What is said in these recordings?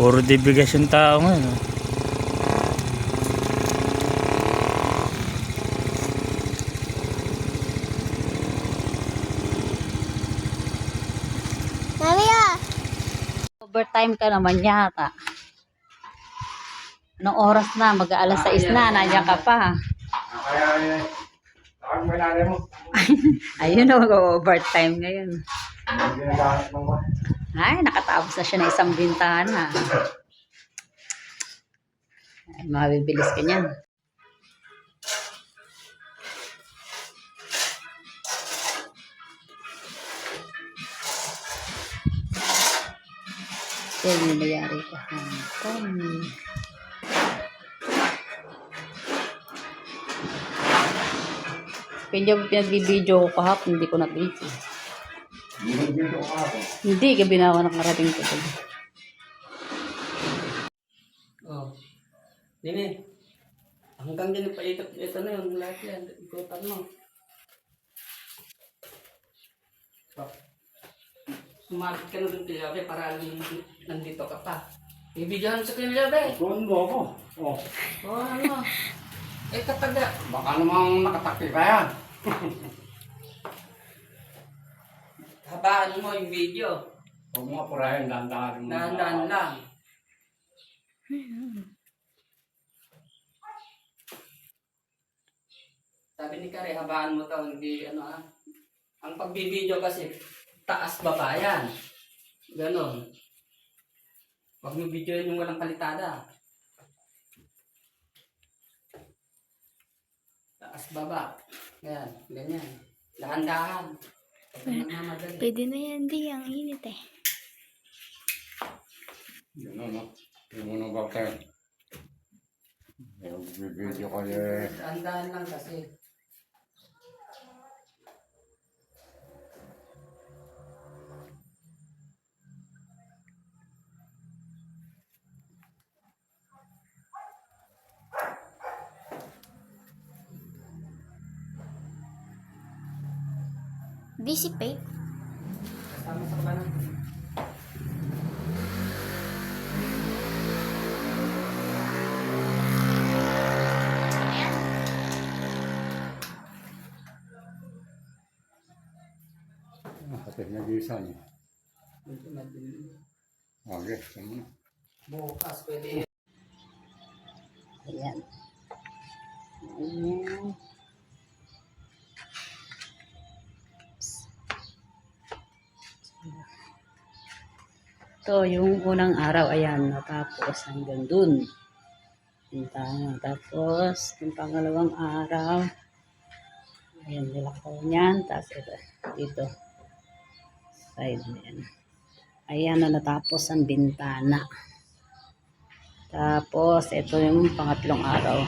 Puro di bigas yung tao ngayon. Oh. Overtime ka naman yata. Anong oras na? Mag-aalas 6 na. Nandiyan ka pa. Kaya, takag mo nanay mo. Ayun na, mag-overtime ngayon. Hindi ginagamit mo ba? Ay, nakatapos na siya ng isang bintana. Ay, mabibilis ka niyan. Yan yung nangyari ka. Pinag-video ko kahapon, hindi ko na-video. Hindi ka binawa ng karating ko. Oh. Dini. Hanggang din pa ito na yung lahat yan. Ikutan mo. Sumabit ka na dun kaya para nandito ka pa. Ibigyan sa kanila ba eh. Tuwan mo ako. Oh. Oh, ano? Eh kataga. Baka namang nakatakti ka yan. Habaan mo yung video. Huwag mo apurahin, dahan-dahan mo. Dahan-dahan lang. Sabi ni Kare, habaan mo to, hindi ano ah. Ang pagbibideo kasi, taas baba yan. Ganon. Huwag mo videoin yung walang kalitada. Taas baba. Yan, ganyan. Dahan-dahan. Pwede na yan, di. Ang init eh. Yun ano. Yung unang bakit. Yung video ko eh. Dahan-dahan lang kasi. Dissipate. Kasama sa kabanan. Kasi nag-isa niya. Medyo madilim. Okay, sama na. Bukas pwede. Ayan. Ayan. Ito, yung unang araw, ayan, natapos hanggang dun. Bintana. Tapos, yung pangalawang araw, ayan, nilakaw niyan. Tapos, ito, dito, side niyan. Ayan na natapos ang bintana. Tapos, ito yung pangatlong araw.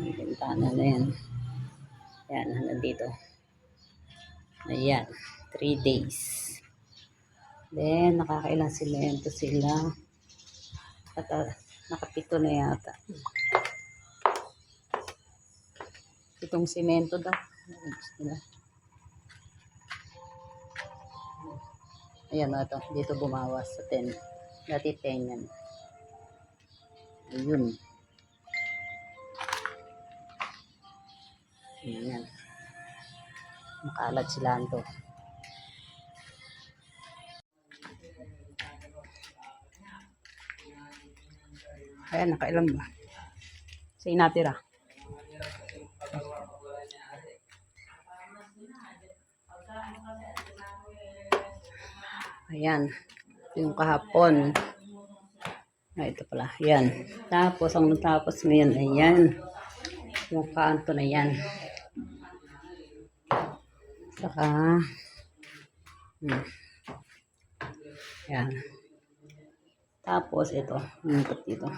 Yung bintana na yan. Ayan, hanggang dito. Ayan, 3 days. Then, nakakailang simento sila. At nakapito na yata. Itong simento daw. Ayan, ito. Dito bumawas sa 10. Dati 10 yan. Ayun. Ayan. Makalat sila ito. Ayan, nakailan ba? Sa inatira. Ayan. Yung kahapon. Ito pala. Ayan. Tapos, ang natapos ngayon, ayan. Yung kanto na yan. Saka, ayan. Tapos, ito. Nungkot dito.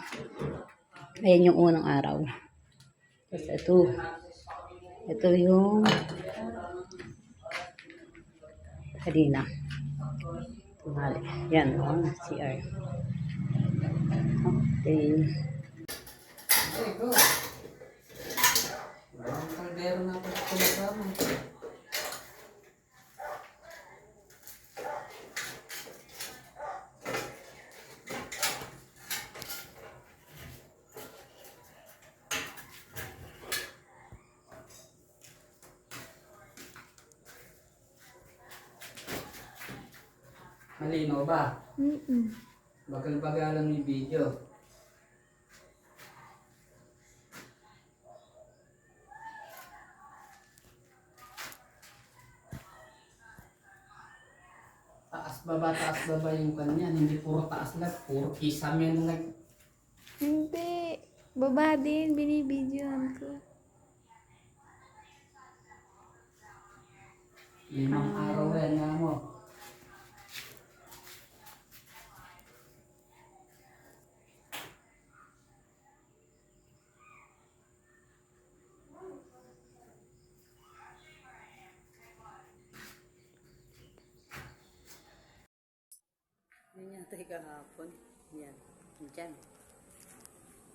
Ayan yung unang araw. Tapos, ito. Ito yung kanina. Tumali. Yan, CR. Okay. Okay, go. Ang kaldero na pagkakasama. Malino ba? Mm-mm. Bagal-bagalan yung video. Taas baba yung kanya. Hindi puro taas lang, puro kisam yan nag... Hindi. Baba din. Binibidyohan ko. 5 araw yan nga mo. Yan yata yung kahapon. Yan. Diyan.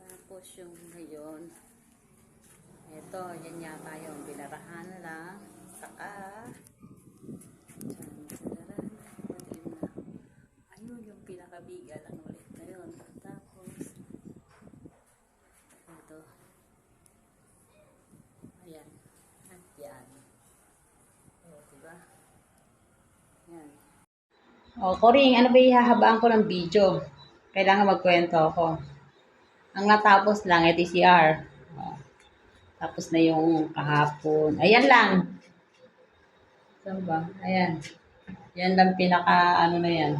Tapos yung ngayon, ito, yan yata yung binarahan lang. Saka, ayun yung pinakabigal. Ang ulit na yun. Tapos, ito. Ayan. At yan. O, diba? Yan. O, Coring, ano ba ihahabaan ko ng video? Kailangan magkwento ako. Ang natapos lang, ETCR. O, tapos na yung kahapon. Ayan lang. Saan ba? Ayan. Yan lang pinaka, ano na yan.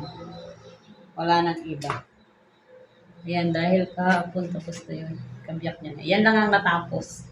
Wala nang iba. Ayan, dahil kahapon tapos na yun. Kambiyak niya na. Yan lang ang natapos.